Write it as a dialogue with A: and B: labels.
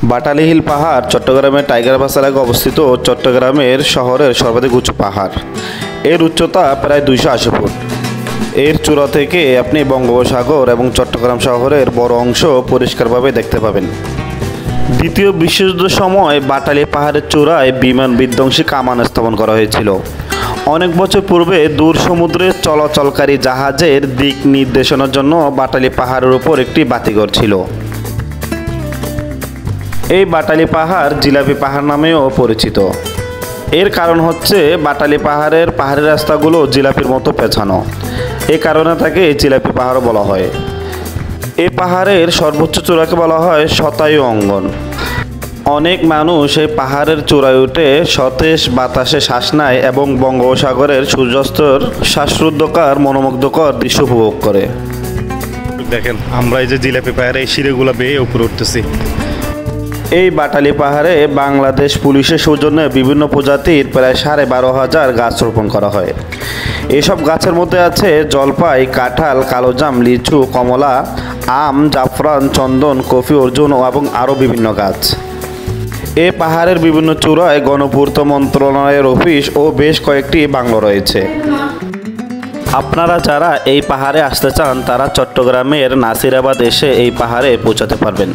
A: বাটালি hill পাহাড় চট্টগ্রামের tiger pass এলাকায় অবস্থিত চট্টগ্রামের শহরের সর্বাধিক উঁচু পাহাড়। এর উচ্চতা প্রায় 280 ফুট। এর চূড়া থেকে আপনি বঙ্গোপসাগর এবং চট্টগ্রাম শহরের বড় অংশ পরিষ্কারভাবে দেখতে পাবেন। দ্বিতীয় বিশ্বযুদ্ধের সময় বাটালি পাহাড়ের চূড়ায় বিমান বিধ্বংসী কামান স্থাপন করা হয়েছিল। অনেক বছর পূর্বে দূর সমুদ্রে চলাচলকারী জাহাজের দিক নির্দেশনার জন্য বাটালি পাহাড়ের উপর একটি বাতিঘর ছিল। এই বাটালি পাহাড় জিলাপি পাহাড় নামেও পরিচিত। এর কারণ হচ্ছে বাটালি পাহাড়ের পাহাড়ি রাস্তাগুলো জিলাপির মতো পেঁচানো। এ কারণে তাকে জিলাপি পাহাড়ও বলা হয়। এই পাহাড়ের সর্বোচ্চ চূড়াকে বলা হয় শতায়ু অঙ্গন। অনেক মানুষ এই পাহাড়ের চূড়ায় উঠে সতেজ বাতাসে শ্বাস নেয় এবং বঙ্গোপসাগরের সূর্যাস্তর শ্বাসরুদ্ধকর মনোমুগ্ধকর দৃশ্য উপভোগ করে।
B: দেখেন, আমরা এই যে জিলাপি পাহাড়ে এই সিঁড়িগুলো বেয়ে উপরে উঠতেছি।
A: এই বাটালি পাহাড়ে বাংলাদেশ পুলিশের সৌজন্যে বিভিন্ন প্রজাতির প্রায় 12,500 গাছ রোপণ করা হয়। এসব গাছের মধ্যে আছে জলপাই, কাঁঠাল, কালোজাম, লিচু, কমলা, আম, জাফরান, চন্দন, কফি, অর্জুন এবং আরও বিভিন্ন গাছ। এ পাহাড়ের বিভিন্ন চূড়ায় গণপূর্ত মন্ত্রণালয়ের অফিস ও বেশ কয়েকটি বাংলো রয়েছে। আপনারা যারা এই পাহাড়ে আসতে চান তারা চট্টগ্রামের নাসিরাবাদ এসে এই পাহাড়ে পৌঁছাতে পারবেন।